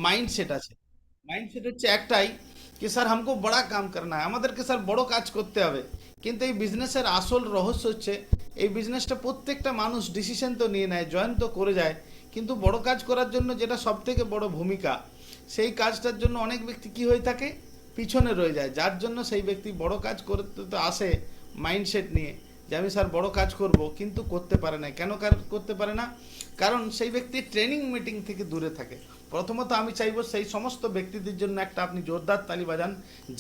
Mindset আছে। Mindset হচ্ছে একটাই, কি স্যার হামকো বড়া কাম করনা है, আমাদেরকে স্যার বড় কাজ করতে হবে। কিন্তু এই বিজনেসের আসল রহস্য হচ্ছে, এই বিজনেসটা প্রত্যেকটা মানুষ ডিসিশন তো নিয়ে নেয়, জয়েন তো করে যায়, কিন্তু বড় কাজ করার জন্য যেটা সব থেকে বড় ভূমিকা, সেই কাজটার জন্য অনেক ব্যক্তি কি হয়ে থাকে, পিছনে রয়ে যায়। যার জন্য সেই ব্যক্তি বড় কাজ করতে তো আসে মাইন্ডসেট নিয়ে, যে আমি স্যার বড় কাজ করব, কিন্তু করতে পারে না। কেন করতে পারে না? কারণ সেই ব্যক্তি ট্রেনিং মিটিং থেকে দূরে থাকে। প্রথমত আমি চাইবো সেই সমস্ত ব্যক্তিদের জন্য একটা আপনি জোরদার তালি বাজান,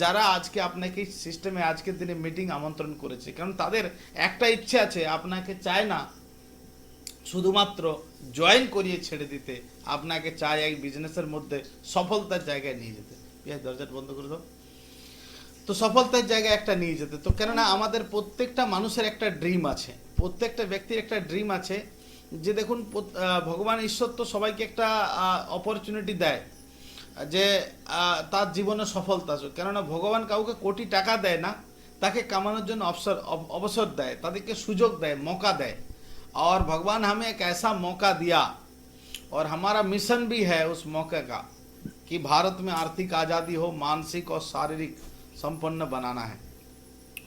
যারা আজকে আপনাকে সিস্টেমে আজকের দিনে মিটিং আমন্ত্রণ করেছে। কারণ তাদের একটা ইচ্ছে আছে, আপনাকে চায় না শুধুমাত্র জয়েন করিয়ে ছেড়ে দিতে, আপনাকে চায় এই বিজনেসের মধ্যে সফলতার জায়গায় নিয়ে যেতে। দরজাটা বন্ধ করে দাও। তো সফলতার জায়গায় একটা নিয়ে যেতে। তো কেননা আমাদের প্রত্যেকটা মানুষের একটা ড্রিম আছে, প্রত্যেকটা ব্যক্তির একটা ড্রিম আছে। যে দেখুন, ভগবান ঈশ্বর তো সবাইকে একটা অপরচুনিটি দেয়, যে তার জীবনে সফলতা আসুক। কেননা ভগবান কাউকে কোটি টাকা দেয় না, তাকে কামানোর জন্য অবসর দেয়, তাদেরকে সুযোগ দেয়, मौका দেয়। और भगवान हमें एक ऐसा मौका दिया, और हमारा मिशन भी है उस मौके का, कि भारत में आर्थिक आज़ादी हो, मानसिक और शारीरिक संपन्न बनाना है।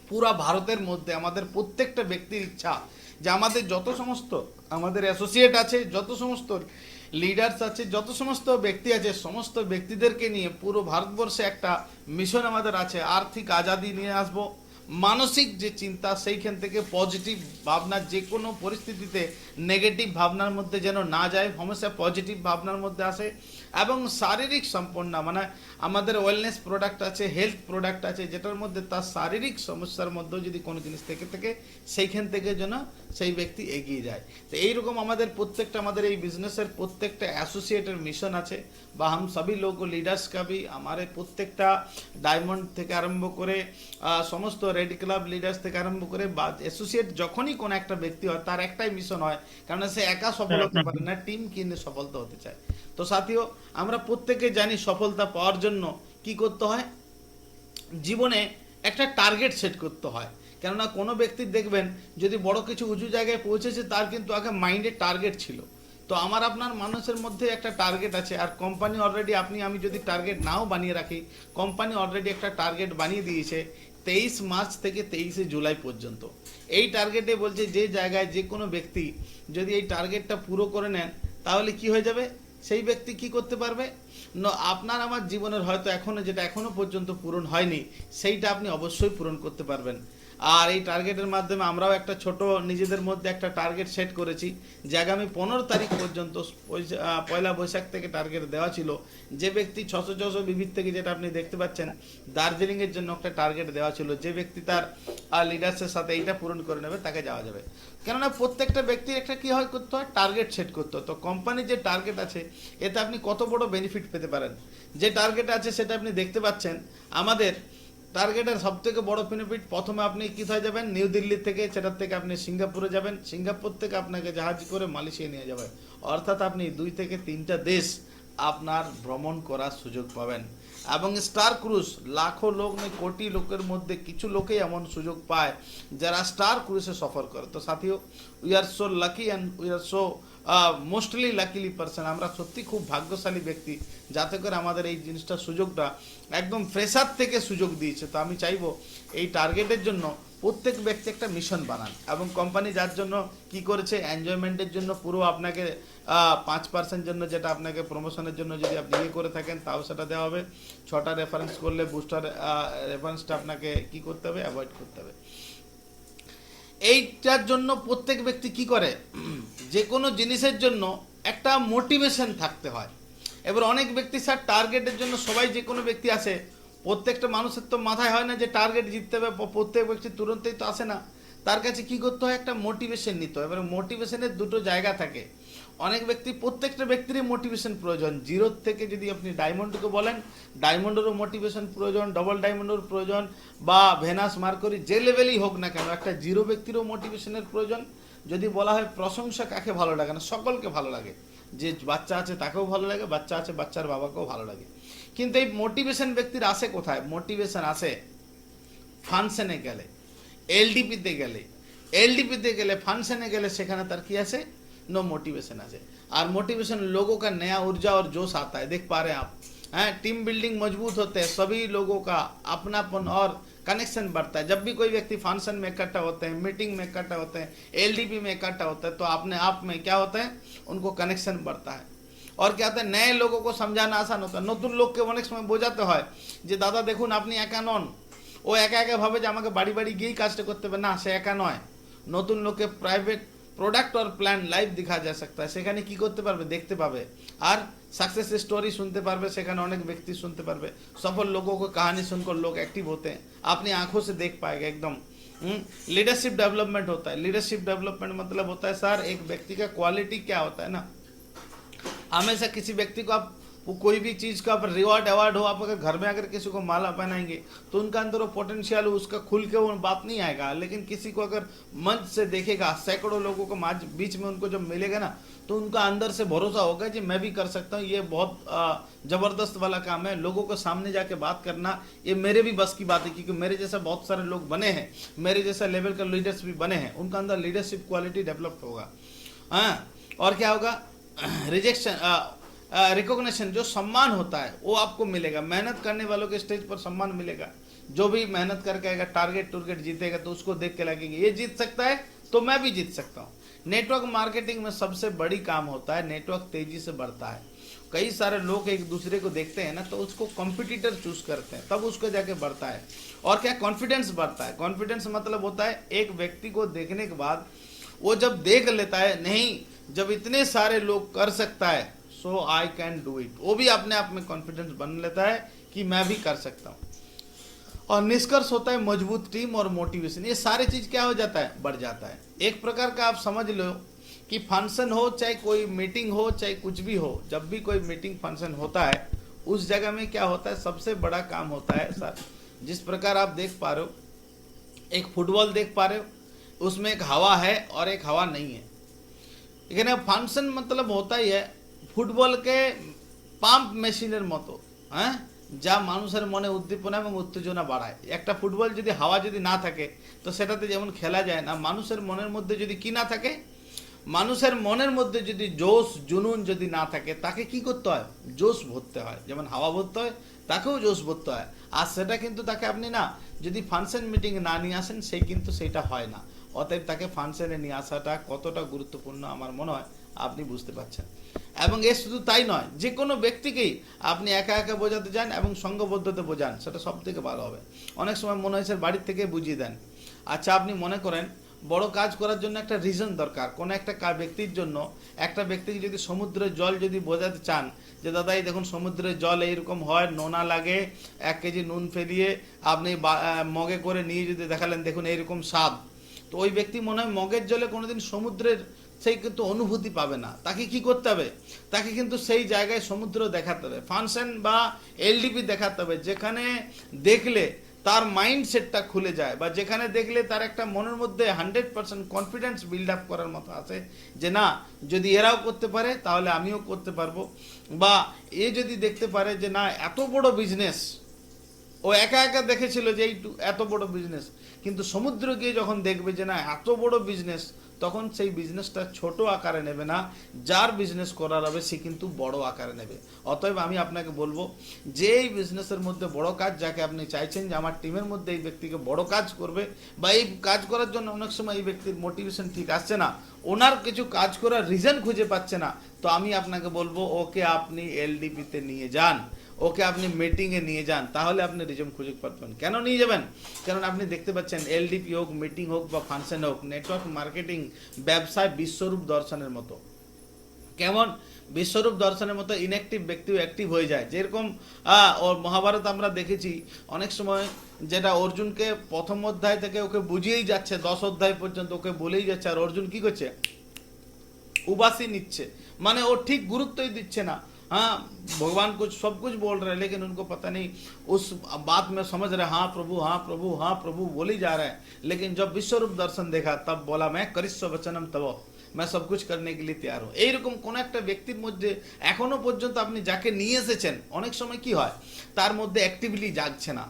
পুরা ভারতের মধ্যে আমাদের প্রত্যেকটা ব্যক্তির ইচ্ছা, যে আমাদের যত সমস্ত আমাদের অ্যাসোসিয়েট আছে, যত সমস্ত লিডার্স আছে, যত সমস্ত ব্যক্তি আছে, সমস্ত ব্যক্তিদেরকে নিয়ে পুরো ভারতবর্ষে একটা মিশন আমাদের আছে, আর্থিক আজাদি নিয়ে আসবো। মানসিক যে চিন্তা, সেইখান থেকে পজিটিভ ভাবনা, যে কোনো পরিস্থিতিতে নেগেটিভ ভাবনার মধ্যে যেন না যায়, হমেশা পজিটিভ ভাবনার মধ্যে আসে। এবং শারীরিক সম্পন্ন, মানে আমাদের ওয়েলনেস প্রোডাক্ট আছে, হেলথ প্রোডাক্ট আছে, যেটার মধ্যে তার শারীরিক সমস্যার মধ্যেও যদি কোনো জিনিস থেকে থাকে, সেইখান থেকে যেন সেই ব্যক্তি এগিয়ে যায়। তো এইরকম আমাদের প্রত্যেকটা, আমাদের এই বিজনেসের প্রত্যেকটা অ্যাসোসিয়েটের মিশন আছে, বা हम सभी लोग लीडर्स का भी, हमारे প্রত্যেকটা ডায়মন্ড থেকে আরম্ভ করে সমস্ত রেড ক্লাব লিডার্স থেকে আরম্ভ করে বা অ্যাসোসিয়েট, যখনই কোনো একটা ব্যক্তি হয় তার একটাই মিশন হয়, কারণ সে একা সফল হতে পারে না, টিম কিনে সফলতা হতে চায়। তো সাথীও, আমরা প্রত্যেকে জানি সফলতা পাওয়ার জন্য কি করতে হয়, জীবনে একটা টার্গেট সেট করতে হয়। কেননা কোনো ব্যক্তির দেখবেন, যদি বড় কিছু উঁচু জায়গায় পৌঁছেছে, তার কিন্তু আগে মাইন্ডে টার্গেট ছিল। তো আমার আপনার মানুষের মধ্যে একটা টার্গেট আছে, আর কোম্পানি অলরেডি, আপনি আমি যদি টার্গেট নাও বানিয়ে রাখি, কোম্পানি অলরেডি একটা টার্গেট বানিয়ে দিয়েছে 23 মার্চ থেকে 23 জুলাই পর্যন্ত। এই টার্গেটে বলছে, যে জায়গায় যে কোনো ব্যক্তি যদি এই টার্গেটটা পুরো করে নেন, তাহলে কি হয়ে যাবে, সেই ব্যক্তি কি করতে পারবে, আপনার আমার জীবনের হয়তো এখনো, যেটা এখনো পর্যন্ত পূরণ হয়নি, সেইটা আপনি অবশ্যই পূরণ করতে পারবেন। আর এই টার্গেটের মাধ্যমে আমরাও একটা ছোট নিজেদের মধ্যে একটা টার্গেট সেট করেছি, যে আগামী 15 তারিখ পর্যন্ত, পয়লা বৈশাখ থেকে টার্গেট দেওয়া ছিল। যে ব্যক্তি 600 বিবিধ থেকে, যেটা আপনি দেখতে পাচ্ছেন, দার্জিলিংয়ের জন্য একটা টার্গেট দেওয়া ছিল, যে ব্যক্তি তার লিডার্সের সাথে এইটা পূরণ করে নেবে, তাকে যাওয়া যাবে। কেননা প্রত্যেকটা ব্যক্তির একটা কি হয়, করতে হয়, টার্গেট সেট করতে হয়। তো কোম্পানির যে টার্গেট আছে, এতে আপনি কত বড় বেনিফিট পেতে পারেন। যে টার্গেট আছে সেটা আপনি দেখতে পাচ্ছেন। আমাদের টার্গেটের সব থেকে বড় বেনিফিট, প্রথমে আপনি কোথায় যাবেন, নিউ দিল্লি থেকে, সেটার থেকে আপনি সিঙ্গাপুরে যাবেন, সিঙ্গাপুর থেকে আপনাকে জাহাজ করে মালয়েশিয়া নিয়ে যাবে। অর্থাৎ আপনি 2 থেকে 3টা দেশ আপনার ভ্রমণ করার সুযোগ পাবেন। এবং স্টার ক্রুজ, লাখো লোক নেই, কোটি লোকের মধ্যে কিছু লোকেই এমন সুযোগ পায় যারা স্টার ক্রুজে সফর করে। তো সাথীও, we are so lucky and we are so mostly luckily person. আমরা সত্যি খুব ভাগ্যশালী ব্যক্তি, যাতে করে আমাদের এই জিনিসটা, সুযোগটা একদম ফ্রেশার থেকে সুযোগ দিয়েছে। তো আমি চাইবো এই টার্গেটের জন্য প্রত্যেক ব্যক্তি একটা মিশন বানান, এবং কোম্পানি যার জন্য কি করেছে, এনজয়মেন্টের জন্য পুরো আপনাকে 5% জন্য, যেটা আপনাকে প্রমোশনের জন্য যদি আপনি ইয়ে করে থাকেন, তাও সেটা দেওয়া হবে। 6টা রেফারেন্স করলে বুস্টার রেফারেন্সটা আপনাকে কি করতে হবে, অ্যাভয়েড করতে হবে। এইটার জন্য প্রত্যেক ব্যক্তি কি করে, যে কোনো জিনিসের জন্য একটা মোটিভেশন থাকতে হয়। এবার অনেক ব্যক্তি স্যার টার্গেটের জন্য, সবাই যে কোনো ব্যক্তি আসে, প্রত্যেকটা মানুষের তো মাথায় হয় না যে টার্গেট জিততে হবে, প্রত্যেক ব্যক্তি তুরন্তেই তো আসে না। তার কাছে কি করতে হয়, একটা মোটিভেশন নিতে হয়। এবার মোটিভেশনের দুটো জায়গা থাকে। অনেক ব্যক্তি, প্রত্যেকটা ব্যক্তিরই মোটিভেশন প্রয়োজন। জিরো থেকে যদি আপনি ডায়মন্ডকে বলেন, ডায়মন্ডেরও মোটিভেশন প্রয়োজন, ডবল ডায়মন্ডের প্রয়োজন, বা ভেনাস মার্করি, যে লেভেলই হোক না কেন, একটা জিরো ব্যক্তিরও মোটিভেশনের প্রয়োজন। যদি বলা হয় প্রশংসা কাকে ভালো লাগে না, সকলকে ভালো লাগে। যে বাচ্চা আছে তাকেও ভালো লাগে, বাচ্চা আছে বাচ্চার বাবাকেও ভালো লাগে। কিন্তু এই মোটিভেশন ব্যক্তির আসে কোথায়, মোটিভেশন আসে ফাংশনে গেলে, এলডিপিতে গেলে। এলডিপিতে গেলে, ফাংশনে গেলে, সেখানে তার কি আছে, नो मोटिवेशन আছে। और मोटिवेशन लोगों का नया ऊर्जा और जोश आता है, देख पा रहे हैं आप हैं। टीम बिल्डिंग मजबूत होते हैं, सभी लोगों का अपनापन और कनेक्शन बढ़ता है। जब भी कोई व्यक्ति फंक्शन में इकट्ठा होते हैं, मीटिंग में इकट्ठा होते हैं, एलडीपी में इकट्ठा होता है, तो अपने आप में क्या होता है, उनको कनेक्शन बढ़ता है। और क्या होता है, नए लोगों को समझाना आसान होता है। নতুন লোককে অনেক সময় বোঝাতে হয় যে দাদা দেখুন আপনি একা নন। ও একা একা ভাবে যে আমাকে বাড়ি বাড়ি গিয়েই কাজটা করতে হবে, না, সে একা নয়। নতুন লোককে প্রাইভেট প্রোডাক্ট और প্ল্যান লাইভ दिखा जा सकता है, সেখানে কি করতে পারবে, দেখতে পাবে। আর सक्सेस स्टोरी सुनते पारबे, সেখানে অনেক ব্যক্তি सुनते पारबे। सफल लोगों को कहानी सुनकर लोग एक्टिव होते हैं, अपनी आंखों से देख पाएगा एकदम। लीडरशिप डेवलपमेंट होता है। लीडरशिप डेवलपमेंट मतलब होता है सर, एक व्यक्ति का क्वालिटी क्या होता है ना, हमेशा किसी व्यक्ति को आप वो कोई भी चीज़ का आप रिवॉर्ड अवार्ड हो, आप अगर घर में अगर किसी को माला पहनाएंगे तो उनका अंदर वो पोटेंशियल, उसका खुल के वो बात नहीं आएगा। लेकिन किसी को अगर मंच से देखेगा, सैकड़ों लोगों को बीच में उनको जब मिलेगा ना, तो उनका अंदर से भरोसा होगा कि मैं भी कर सकता हूँ, ये बहुत ज़बरदस्त वाला काम है। लोगों को सामने जाके बात करना ये मेरे भी बस की बात है, क्योंकि मेरे जैसा बहुत सारे लोग बने हैं, मेरे जैसा लेवल का लीडर्स भी बने हैं, उनका अंदर लीडरशिप क्वालिटी डेवलप होगा। हाँ, और क्या होगा, रिकॉग्निशन, जो सम्मान होता है वो आपको मिलेगा। मेहनत करने वालों के स्टेज पर सम्मान मिलेगा। जो भी मेहनत करके आएगा, टारगेट जीतेगा, तो उसको देख के लगेगा ये जीत सकता है तो मैं भी जीत सकता हूँ। नेटवर्क मार्केटिंग में सबसे बड़ी काम होता है, नेटवर्क तेजी से बढ़ता है। कई सारे लोग एक दूसरे को देखते हैं ना, तो उसको कॉम्पिटिटर चूज करते हैं, तब उसको जाके बढ़ता है। और क्या, कॉन्फिडेंस बढ़ता है। कॉन्फिडेंस मतलब होता है एक व्यक्ति को देखने के बाद वो जब देख लेता है, नहीं, जब इतने सारे लोग कर सकता है, सो आई कैन डू इट, वो भी अपने आप में कॉन्फिडेंस बन लेता है कि मैं भी कर सकता हूँ। और निष्कर्ष होता है मजबूत टीम और मोटिवेशन। ये सारी चीज क्या हो जाता है, बढ़ जाता है। एक प्रकार का आप समझ लो कि फंक्शन हो, चाहे कोई मीटिंग हो, चाहे कुछ भी हो, जब भी कोई मीटिंग फंक्शन होता है, उस जगह में क्या होता है, सबसे बड़ा काम होता है सर, जिस प्रकार आप देख पा रहे हो, एक फुटबॉल देख पा रहे हो, उसमें एक हवा है और एक हवा नहीं है। এখানে ফাংশন मतलब होता ही है ফুটবলকে পাম্প মেশিনের মতো, হ্যাঁ, যা মানুষের মনে উদ্দীপনা এবং উত্তেজনা বাড়ায়। একটা ফুটবল যদি হাওয়া যদি না থাকে তো সেটাতে যেমন খেলা যায় না, মানুষের মনের মধ্যে যদি কি না থাকে, মানুষের মনের মধ্যে যদি জোশ জুনুন যদি না থাকে, তাকে কি করতে হয়, জোশ ভরতে হয়। যেমন হাওয়া ভরতে হয়, তাকেও জোশ ভরতে হয়। আর সেটা কিন্তু তাকে আপনি না, যদি ফাংশন মিটিং না নিয়ে আসেন, সেই কিন্তু সেটা হয় না। অতএব তাকে ফাংশনে নিয়ে আসাটা কতটা গুরুত্বপূর্ণ আমার মনে হয় আপনি বুঝতে পারছেন। এবং এ শুধু তাই নয়, যে কোনো ব্যক্তিকেই আপনি একা একা বোঝাতে যান এবং সঙ্গবদ্ধতে বোঝান, সেটা সব থেকে ভালো হবে। অনেক সময় মনে হয় স্যার বাড়ির থেকে বুঝিয়ে দেন। আচ্ছা, আপনি মনে করেন বড় কাজ করার জন্য একটা রিজন দরকার। কোনো একটা ব্যক্তির জন্য, একটা ব্যক্তিকে যদি সমুদ্রের জল যদি বোঝাতে চান যে দাদা এই দেখুন সমুদ্রের জল এইরকম হয়, নোনা লাগে, 1 কেজি নুন ফেলিয়ে আপনি মগে করে নিয়ে যদি দেখালেন দেখুন এইরকম স্বাদ, তো ওই ব্যক্তি মনে হয় মগের জলে কোনোদিন সমুদ্রের সেই কিন্তু অনুভূতি পাবে না। তাকে কি করতে হবে, তাকে কিন্তু সেই জায়গায় সমুদ্র দেখাতে হবে, ফাংশন বা এলডিপি দেখাতে হবে, যেখানে দেখলে তার মাইন্ডসেটটা খুলে যায়, বা যেখানে দেখলে তার একটা মনের মধ্যে 100% কনফিডেন্স বিল্ড আপ করার মতো আছে যে না, যদি এরাও করতে পারে তাহলে আমিও করতে পারবো। বা এ যদি দেখতে পারে যে না, এত বড় বিজনেস ও একা একা দেখেছিল যে এত বড় বিজনেস, কিন্তু সমুদ্র গিয়ে যখন দেখবে যে না এত বড় বিজনেস, তখন সেই বিজনেসটা ছোট আকারে নেবে না, যার বিজনেস করার হবে সে কিন্তু বড় আকারে নেবে। অতএব আমি আপনাকে বলবো যে এই বিজনেসের মধ্যে বড় কাজ, যাকে আপনি চাইছেন যে আমার টিমের মধ্যে এই ব্যক্তিকে বড় কাজ করবে, বা এই কাজ করার জন্য অনেক সময় এই ব্যক্তির মোটিভেশন ঠিক আসছে না, ওনার কিছু কাজ করার রিজন খুঁজে পাচ্ছে না, তো আমি আপনাকে বলবো ওকে আপনি এলডিপিতে নিয়ে যান, ওকে আপনি মিটিংয়ে নিয়ে যান, তাহলে আপনি রিজন খুঁজে পাবেন। কেন নিয়ে যাবেন, কারণ আপনি দেখতে পাচ্ছেন এলডিপি হোক, মিটিং হোক বা ফাংশন হোক, নেটওয়ার্ক মার্কেটিং ব্যবসায় বিশ্বরূপ দর্শনের মতো। কেমন বিশ্বরূপ দর্শনের মতো ইনঅ্যাক্টিভ ব্যক্তিও অ্যাক্টিভ হয়ে যায়। যেরকম ওর মহাভারত আমরা দেখেছি অনেক সময়, যেটা অর্জুনকে প্রথম অধ্যায় থেকে ওকে বুঝিয়েই যাচ্ছে, 10 অধ্যায় পর্যন্ত ওকে বলেই যাচ্ছে, আর অর্জুন কি করছে, उबासी নিচ্ছে, মানে ও ঠিক গুরুত্বই দিচ্ছে না। हाँ, भगवान कुछ सब कुछ बोल रहे हैं, लेकिन उनको पता नहीं, उस बात में समझ रहे हाँ प्रभु हाँ प्रभु हाँ प्रभु बोल ही जा रहे हैं, लेकिन जब विश्वरूप दर्शन देखा तब बोला मैं करिष्व वचनम तब, मैं सब कुछ करने के लिए तैयार हूँ। এইরকম কোন একটা ব্যক্তির মধ্যে এখনো পর্যন্ত আপনি যাকে নিয়ে এসেছেন, অনেক সময় কি হয় তার মধ্যে অ্যাক্টিভলি জাগছে না,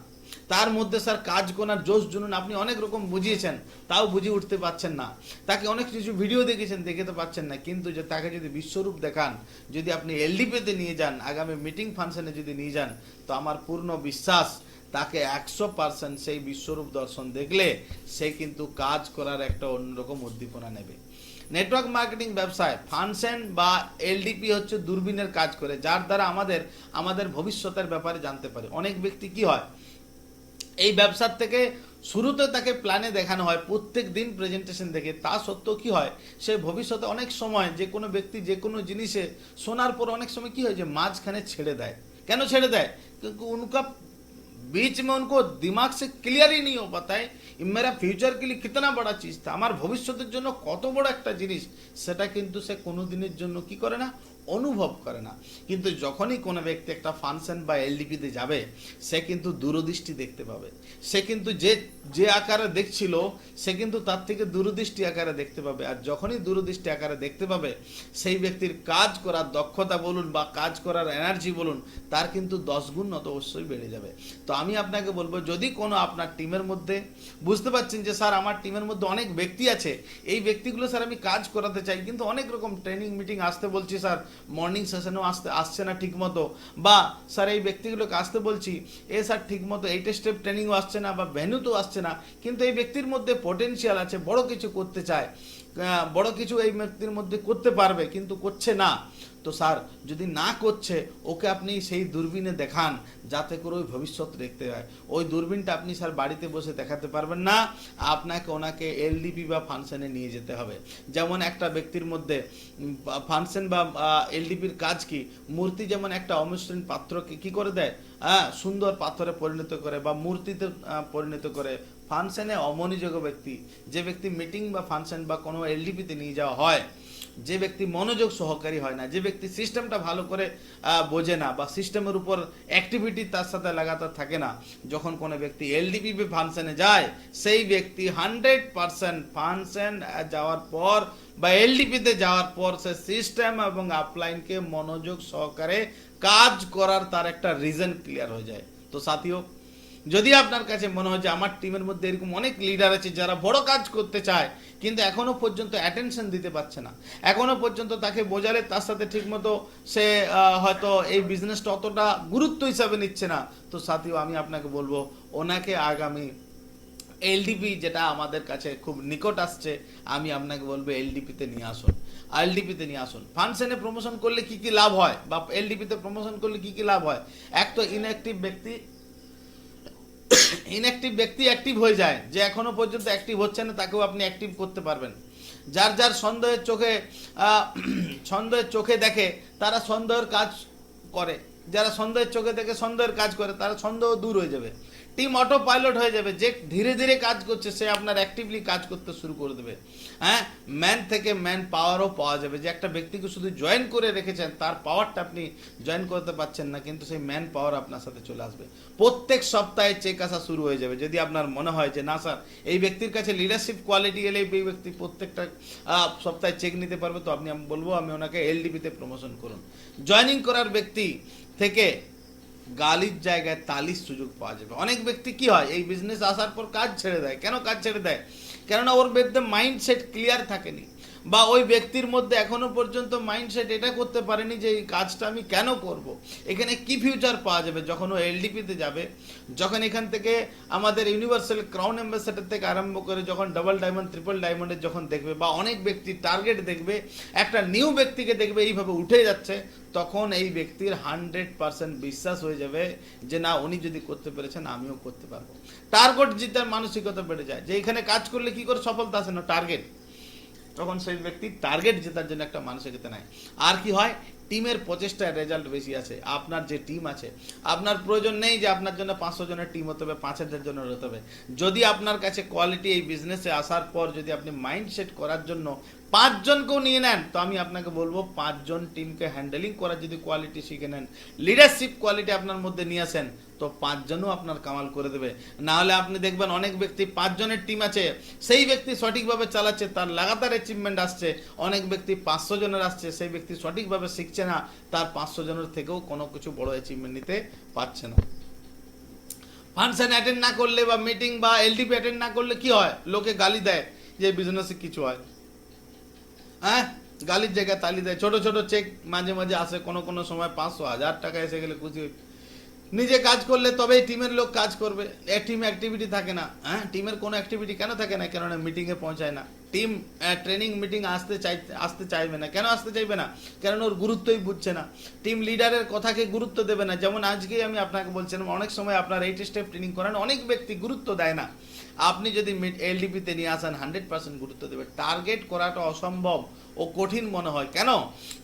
তার মধ্যে স্যার কাজ করার জোশ জুনুন আপনি অনেক রকম বুঝিয়েছেন, তাও বুঝিয়ে উঠতে পারছেন না। তাকে অনেক কিছু ভিডিও দেখেছেন, দেখে তো পাচ্ছেন না। কিন্তু যে তাকে যদি বিশ্বরূপ দেখান, যদি আপনি এলডিপিতে নিয়ে যান, আগামী মিটিং ফাংশনে যদি নিয়ে যান, তো আমার পূর্ণ বিশ্বাস তাকে 100% সেই বিশ্বরূপ দর্শন দেখলে সে কিন্তু কাজ করার একটা অন্যরকম উদ্দীপনা নেবে। নেটওয়ার্ক মার্কেটিং ব্যবসায় ফাংশন বা এলডিপি হচ্ছে দূরবীনের কাজ করে, যার দ্বারা আমাদের ভবিষ্যতের ব্যাপারে জানতে পারে। অনেক ব্যক্তি কি হয়, এই ব্যবসার থেকে শুরুতে তাকে প্ল্যানে দেখানো হয়, প্রত্যেক দিন প্রেজেন্টেশন দেখে, তা সত্ত্বেও কি হয়, সে ভবিষ্যতে অনেক সময় যে কোনো ব্যক্তি যে কোনো জিনিসে শোনার পর অনেক সময় কি হয় যে মাঝখানে ছেড়ে দেয়। কেন ছেড়ে দেয়? क्योंकि उनका बीच में उनको दिमाग से क्लियर ही नहीं हो पाता है ये मेरा फ्यूचर के लिए कितना बड़ा चीज था, আমার ভবিষ্যতের জন্য কত বড় একটা জিনিস, সেটা কিন্তু সে কোনো দিনের জন্য কি করে না, অনুভব করে না। কিন্তু যখনই কোনো ব্যক্তি একটা ফাংশন বা এলডিপিতে যাবে, সে কিন্তু দূরদৃষ্টি দেখতে পাবে। সে কিন্তু যে যে আকারে দেখছিল, সে কিন্তু তার থেকে দূরদৃষ্টি আকারে দেখতে পাবে। আর যখনই দূরদৃষ্টি আকারে দেখতে পাবে, সেই ব্যক্তির কাজ করার দক্ষতা বলুন বা কাজ করার এনার্জি বলুন, তার কিন্তু 10 গুণ নত অবশ্যই বেড়ে যাবে। তো আমি আপনাকে বলবো, যদি কোনো আপনার টিমের মধ্যে বুঝতে পারছেন যে স্যার আমার টিমের মধ্যে অনেক ব্যক্তি আছে, এই ব্যক্তিগুলো স্যার আমি কাজ করাতে চাই, কিন্তু অনেক রকম ট্রেনিং মিটিং আসতে বলছি স্যার, মর্নিং সেশনেও আসছে না ঠিক মতো, বা স্যার এই ব্যক্তিগুলোকে আসতে বলছি, এ স্যার ঠিক মতো 8 স্টেপ ট্রেনিংও আসছে না বা ভেন্যুতেও আসছে না, কিন্তু এই ব্যক্তির মধ্যে পটেনশিয়াল আছে, বড় কিছু করতে চায়, বড় কিছু এই ব্যক্তির মধ্যে করতে পারবে, কিন্তু করছে না। তো স্যার যদি না করছে, ওকে আপনি সেই দূরবীনে দেখান, যাতে করে ওই ভবিষ্যৎ দেখতে হয়। ওই দূরবীনটা আপনি স্যার বাড়িতে বসে দেখাতে পারবেন না, আপনাকে ওনাকে এলডিপি বা ফাংশনে নিয়ে যেতে হবে। যেমন একটা ব্যক্তির মধ্যে ফাংশন বা এলডিপির কাজ কি, মূর্তি যেমন একটা অমসৃণ পাত্রকে কি করে দেয়, সুন্দর পাথরে পরিণত করে বা মূর্তিতে পরিণত করে, ফাংশনে অমনোযোগী ব্যক্তি, যে ব্যক্তি মিটিং বা ফাংশন বা কোনো এলডিপিতে নিয়ে যাওয়া হয়, যে ব্যক্তি মনোযোগ সহকারী হয় না, যে ব্যক্তি সিস্টেমটা ভালো করে বোঝে না বা সিস্টেমের উপর অ্যাক্টিভিটি তার সাথে লাগাতার থাকে না, যখন কোনো ব্যক্তি এলডিপি ফাংশনে যায়, সেই ব্যক্তি 100% ফাংশন যাওয়ার পর বা এলডিপিতে যাওয়ার পর সে সিস্টেম এবং আপলাইনকে মনোযোগ সহকারে কাজ করার তার একটা রিজন ক্লিয়ার হয়ে যায়। তো সাথীও, যদি আপনার কাছে মনে হয় যে আমার টিমের মধ্যে এরকম অনেক লিডার আছে যারা বড় কাজ করতে চায়, কিন্তু এখনো পর্যন্ত অ্যাটেনশন দিতে পারছে না, এখনো পর্যন্ত তাকে বোঝালে তার সাথে ঠিকমতো সে হয়তো এই বিজনেসটা অতটা গুরুত্ব হিসাবে নিচ্ছে না, তো সাথীও আমি আপনাকে বলবো, ওনাকে আগামী এলডিপি যেটা আমাদের কাছে খুব নিকট আসছে, আমি আপনাকে বলবো এলডিপিতে নিয়ে আসুন। এলডিপিতে নিয়ে আসুন। ফাংশনে প্রমোশন করলে কি কি লাভ হয় বা এলডিপিতে প্রমোশন করলে কি কি লাভ হয়? এক তো ইনঅ্যাক্টিভ ব্যক্তি অ্যাক্টিভ হয়ে যায়, যে এখনো পর্যন্ত অ্যাক্টিভ হচ্ছে না তাকেও আপনি অ্যাক্টিভ করতে পারবেন। যার যার সন্দেহের চোখে দেখে তারা সন্দেহের কাজ করে, যারা সন্দেহের চোখে দেখে সন্দেহের কাজ করে, তারা সন্দেহ দূর হয়ে যাবে। টিম অটো পাইলট হয়ে যাবে, যে ধীরে ধীরে কাজ করছে সে আপনার অ্যাক্টিভলি কাজ করতে শুরু করে দেবে। ম্যান থেকে ম্যান পাওয়ারও পাওয়া যাবে, যে একটা ব্যক্তিকে শুধু জয়েন করে রেখেছেন, তার পাওয়ারটা আপনি জয়েন করতে পারছেন না, কিন্তু সেই ম্যান পাওয়ার আপনার সাথে চলে আসবে। প্রত্যেক সপ্তাহে চেক আসা শুরু হয়ে যাবে। যদি আপনার মনে হয় যে না স্যার এই ব্যক্তির কাছে লিডারশিপ কোয়ালিটি এলে এই ব্যক্তি প্রত্যেকটা সপ্তাহে চেক নিতে পারবে, তো আমি বলবো আমি ওনাকে এলডিপিতে প্রমোশন করুন। জয়েনিং করার ব্যক্তি থেকে গালির জায়গায় তালির সুযোগ পাওয়া যাবে। অনেক ব্যক্তি কি হয়, এই বিজনেস আসার পর কাজ ছেড়ে দেয়। কেন কাজ ছেড়ে দেয়? কেননা ওর মধ্যে মাইন্ডসেট ক্লিয়ার থাকেনি, বা ওই ব্যক্তির মধ্যে এখনো পর্যন্ত মাইন্ডসেট এটা করতে পারেনি যে এই কাজটা আমি কেন করব, এখানে কি ফিউচার পাওয়া যাবে। যখন ও এলডিপিতে যাবে, যখন এখান থেকে আমাদের ইউনিভার্সাল ক্রাউন অ্যাম্বাসেডর থেকে আরম্ভ করে যখন ডাবল ডায়মন্ড ট্রিপল ডায়মন্ডের যখন দেখবে, বা অনেক ব্যক্তি টার্গেট দেখবে, একটা নিউ ব্যক্তিকে দেখবে এইভাবে উঠে যাচ্ছে, তখন এই ব্যক্তির 100% বিশ্বাস হয়ে যাবে যে না, উনি যদি করতে পেরেছেন আমিও করতে পারবো। টার্গেট জিতার মানসিকতা বেড়ে যায়, যে এখানে কাজ করলে কি করে সফলতা আসে না, টার্গেট। তখন সেই ব্যক্তি টার্গেট জেতার জন্য একটা মানসিকতা নেয়। আর কি হয়, টিমের প্রচেষ্টায় রেজাল্ট বেশি আছে। আপনার যে টিম আছে, আপনার প্রয়োজন নেই যে আপনার জন্য 500 জনের টিম হতে হবে, 5000 জনের হতে হবে। যদি আপনার কাছে কোয়ালিটি এই বিজনেসে আসার পর যদি আপনি মাইন্ডসেট করার জন্য 5 জনকেও নিয়ে নেন, তো আমি আপনাকে বলবো 5 জন টিমকে হ্যান্ডেলিং করার যদি কোয়ালিটি শিখে নেন, লিডারশিপ কোয়ালিটি আপনার মধ্যে নিয়ে আসেন, তো 5 জনও আপনার কামাল করে দেবে। না হলে আপনি দেখবেন অনেক ব্যক্তি 5 জনের টিম আছে, সেই ব্যক্তি সঠিকভাবে চালাচ্ছে, তার লাগাতার অ্যাচিভমেন্ট আসছে। অনেক ব্যক্তি 500 জনের আসছে, সেই ব্যক্তি সঠিকভাবে শিখছে না, তার 500 জনের থেকেও কোনো কিছু বড় অ্যাচিভমেন্ট নিতে পারছে না। ফাংশন অ্যাটেন্ড না করলে বা মিটিং বা এলডিপি অ্যাটেন্ড না করলে কি হয়, লোকে গালি দেয় যে বিজনেসে কিছু হয়, হ্যাঁ, গালির জায়গায় তালি দেয়। ছোট ছোট চেক মাঝে মাঝে আসে, কোনো কোনো সময় 500 1000 টাকা এসে গেলে খুশি হই। নিজে কাজ করলে তবেই টিমের লোক কাজ করবে। টিম অ্যাক্টিভিটি থাকে না, হ্যাঁ, টিমের কোনো অ্যাক্টিভিটি কেন থাকে না? কেননা মিটিংয়ে পৌঁছায় না। টিম ট্রেনিং মিটিং আসতে চাইবে না। কেন আসতে চাইবে না? কারণ ওর গুরুত্বই বুঝছে না। টিম লিডারের কথাকে গুরুত্ব দেবে না। যেমন আজকেই আমি আপনাকে বলছিলাম, অনেক সময় আপনার 8 স্টেপ ট্রেনিং করেন, অনেক ব্যক্তি গুরুত্ব দেয় না। আপনি যদি এলডিপিতে নিয়ে আসেন 100% গুরুত্ব দেবে। টার্গেট করাটা অসম্ভব ও কঠিন মনে হয়। কেন?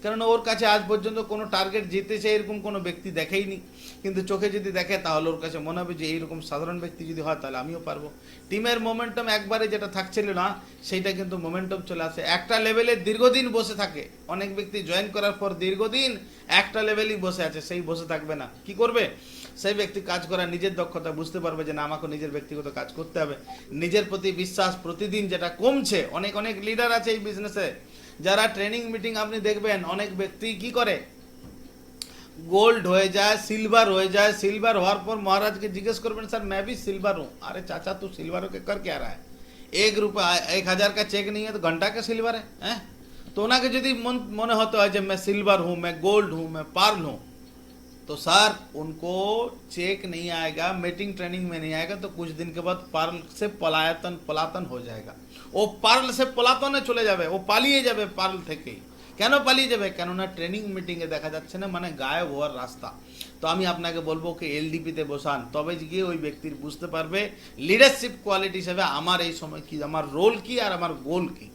কারণ ওর কাছে আজ পর্যন্ত কোনো টার্গেট জিতেছে এরকম কোনো ব্যক্তি দেখেইনি। কিন্তু চোখে যদি দেখে তাহলে ওর কাছে মনে হবে যে এইরকম সাধারণ ব্যক্তি যদি হয় তাহলে আমিও পারবো। টিমের মোমেন্টাম একবারে যেটা থাকছিল না সেইটা কিন্তু মোমেন্টাম চলে আসে। একটা লেভেলে দীর্ঘদিন বসে থাকে। অনেক ব্যক্তি জয়েন করার পর দীর্ঘদিন একটা লেভেলই বসে আছে, সেই বসে থাকবে না। কি করবে? সেই ব্যক্তি কাজ করা, নিজের দক্ষতা বুঝতে পারবে যে না, আমাকে নিজের ব্যক্তিগত কাজ করতে হবে। নিজের প্রতি বিশ্বাস প্রতিদিন যেটা কমছে, অনেক অনেক লিডার আছে এই বিজনেসে যারা ট্রেনিং মিটিং আপনি দেখবেন, অনেক ব্যক্তি কি করে, गोल्ड हो जाए, सिल्वर हो जाए, सिल्वर होने पर महाराज के जिज्ञेस करबें सर मैं भी सिल्वर हूँ। अरे चाचा तू सिल्वर होके कर क्या रहा है? 1 रुपया 1000 का चेक नहीं है तो घंटा का सिल्वर है, हैं? तो उन्हें यदि मने होता है जब मैं सिल्वर हूँ, मैं गोल्ड हूँ, मैं पार्ल हूँ, तो सर उनको चेक नहीं आएगा, मीटिंग ट्रेनिंग में नहीं आएगा, तो कुछ दिन के बाद पार्ल से पलातन हो जाएगा। वो पार्ल से पलातने चले जाবে, ও পালিয়ে যাবে পার্ল থেকে। কেন পালিয়ে যাবে? কেননা ট্রেনিং মিটিংয়ে দেখা যাচ্ছে না, মানে গায়েব হওয়ার রাস্তা। তো আমি আপনাকে বলবো কি এলডিপিতে বসান, তবে গিয়ে ওই ব্যক্তির বুঝতে পারবে লিডারশিপ কোয়ালিটি হিসেবে আমার এই সময় কি, আমার রোল কি আর আমার গোল কি।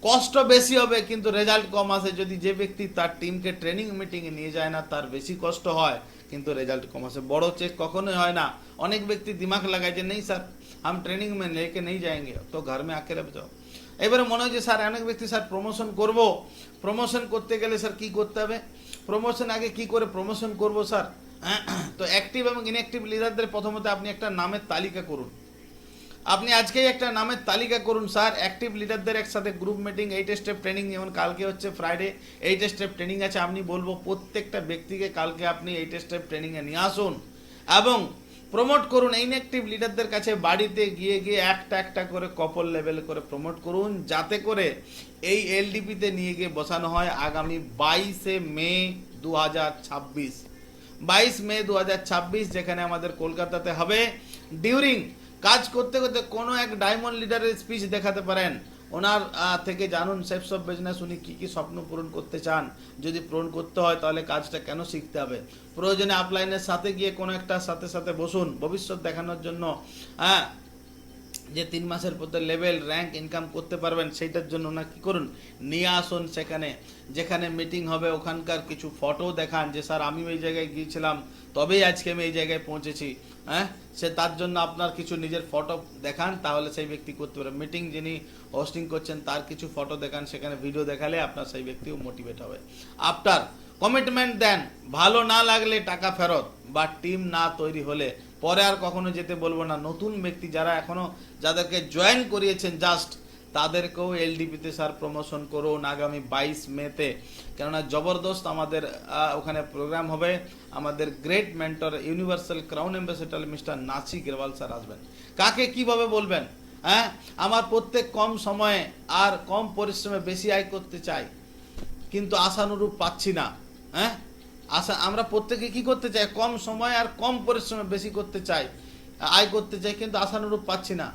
কষ্ট বেশি হবে কিন্তু রেজাল্ট কম আসে। যদি যে ব্যক্তি তার টিমকে ট্রেনিং মিটিংয়ে নিয়ে যায় না তার বেশি কষ্ট হয় কিন্তু রেজাল্ট কম আসে। বড় চেক কখনোই হয় না। অনেক ব্যক্তি দিমাগ লাগায় যে নেই স্যার हम ट्रेनिंग में लेके नहीं जाएंगे तो घर में आके रह जाओ। এবারে মনে হয় যে স্যার অনেক ব্যক্তি স্যার প্রমোশন করব, প্রমোশন করতে গেলে স্যার কি করতে হবে, প্রমোশন আগে কি করে প্রমোশন করব স্যার। তো অ্যাক্টিভ এবং ইনঅ্যাক্টিভ লিডারদের প্রথমত আপনি একটা নামের তালিকা করুন। আপনি আজকেই একটা নামের তালিকা করুন স্যার। অ্যাক্টিভ লিডারদের একসাথে গ্রুপ মিটিং 8 স্টেপ ট্রেনিং, যেমন কালকে হচ্ছে ফ্রাইডে 8 স্টেপ ট্রেনিং আছে। আমি বলবো প্রত্যেকটা ব্যক্তিকে কালকে আপনি 8 স্টেপ ট্রেনিংয়ে নিয়ে আসুন এবং প্রমোট করুন। ইনঅ্যাক্টিভ লিডারদের কাছে বাড়িতে গিয়ে গিয়ে একটা একটা করে কপল লেভেল করে প্রমোট করুন, যাতে করে এই এলডিপিতে নিয়ে গিয়ে বসানো হয় আগামী 22 মে 2026। 22 মে 2026 যেখানে আমাদের কলকাতাতে হবে। ডিউরিং কাজ করতে করতে কোনো এক ডায়মন্ড লিডারের স্পিচ দেখাতে পারেন, ওনার থেকে জানুন সেফস অফ বিজনেস উনি কী কী স্বপ্ন পূরণ করতে চান। যদি পূরণ করতে হয় তাহলে কাজটা কেন শিখতে হবে। প্রয়োজনে আপলাইনের সাথে গিয়ে কোনো একটা সাথে সাথে বসুন ভবিষ্যৎ দেখানোর জন্য, হ্যাঁ, যে 3 মাসের পথে লেভেল র্যাঙ্ক ইনকাম করতে পারবেন সেইটার জন্য না কি করুন, নিয়ে আসুন। সেখানে যেখানে মিটিং হবে ওখানকার কিছু ফটো দেখান যে স্যার আমি ওই জায়গায় গিয়েছিলাম তবেই আজকে আমি এই জায়গায় পৌঁছেছি, হ্যাঁ, সে তার জন্য আপনার কিছু নিজের ফটো দেখান, তাহলে সেই ব্যক্তি করতে পারে। মিটিং যিনি হোস্টিং করছেন তার কিছু ফটো দেখান, সেখানে ভিডিও দেখালে আপনার সেই ব্যক্তিও মোটিভেট হবে। আফটার কমিটমেন্ট দেন, ভালো না লাগলে টাকা ফেরত বা টিম না তৈরি হলে পরে আর কখনো যেতে বলবো না। নতুন ব্যক্তি যারা এখনো যাদেরকে জয়েন করিয়েছেন জাস্ট তাদেরকেও এলডিপিতে স্যার প্রমোশন করুন আগামী 22 মেতে। কেননা জবরদস্ত আমাদের ওখানে প্রোগ্রাম হবে। আমাদের great mentor universal crown ambassador mister Nasi Grewal sir আসবেন। কাকে কিভাবে বলবেন, হ্যাঁ, আমার প্রত্যেক কম সময়ে আর কম পরিশ্রমে বেশি আয় করতে চাই কিন্তু আশানুরূপ পাচ্ছি না, হ্যাঁ, আমরা প্রত্যেকে কি করতে চাই, কম সময় আর কম পরিশ্রমে বেশি করতে চাই, আয় করতে চাই কিন্তু আশানুরূপ পাচ্ছি না।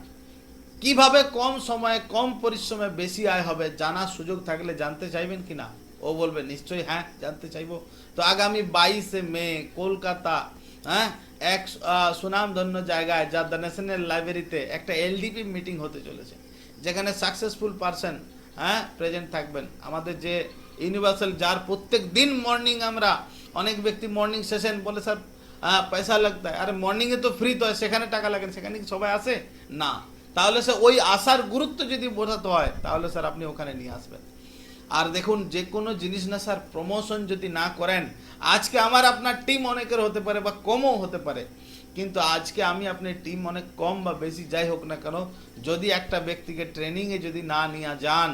কিভাবে কম সময়ে কম পরিশ্রমে বেশি আয় হবে জানার সুযোগ থাকলে জানতে চাইবেন কি না? ও বলবে নিশ্চয়ই হ্যাঁ জানতে চাইবো। তো আগামী 22 মে কলকাতা, হ্যাঁ, এক সুনামধন্য জায়গায় যা দ্য ন্যাশনাল লাইব্রেরিতে একটা এলডিপি মিটিং হতে চলেছে, যেখানে সাকসেসফুল পারসন, হ্যাঁ, প্রেজেন্ট থাকবেন। আমাদের যে ইউনিভার্সাল, যার প্রত্যেক দিন মর্নিং আমরা অনেক ব্যক্তি মর্নিং সেশন বলে স্যার পয়সা লাগতা হয়। আরে মর্নিংয়ে তো ফ্রি, তো সেখানে টাকা লাগে, সেখানে কি সবাই আসে না? তাহলে স্যার ওই আসার গুরুত্ব যদি বোঝাতে হয় তাহলে স্যার আপনি ওখানে নিয়ে আসবেন। আর দেখুন যে কোনো জিনিস না স্যার প্রমোশন যদি না করেন, আজকে আমার আপনার টিম অনেকের হতে পারে বা কমও হতে পারে, কিন্তু আজকে আমি আপনার টিম অনেক কম বা বেশি যাই হোক না কেন, যদি একটা ব্যক্তিকে ট্রেনিংয়ে যদি না নিয়ে যান,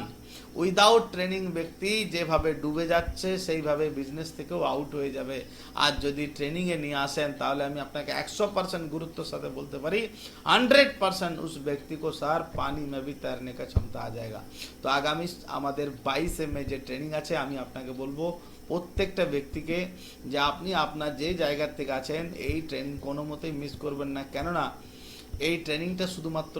উইদাউট ট্রেনিং ব্যক্তি যেভাবে ডুবে যাচ্ছে সেইভাবে বিজনেস থেকেও আউট হয়ে যাবে। আর যদি ট্রেনিংয়ে নিয়ে আসেন তাহলে আমি আপনাকে 100% গুরুত্বের সাথে বলতে পারি 100% उस व्यक्ति को सर पानी में भी तैरने का क्षमता आ जाएगा। তো আগামী আমাদের 22 মে যে ট্রেনিং আছে আমি আপনাকে বলবো প্রত্যেকটা ব্যক্তিকে যে আপনি আপনার যে জায়গার থেকে আছেন এই ট্রেনিং কোনো মতেই মিস করবেন না, কেননা এই ট্রেনিংটা শুধুমাত্র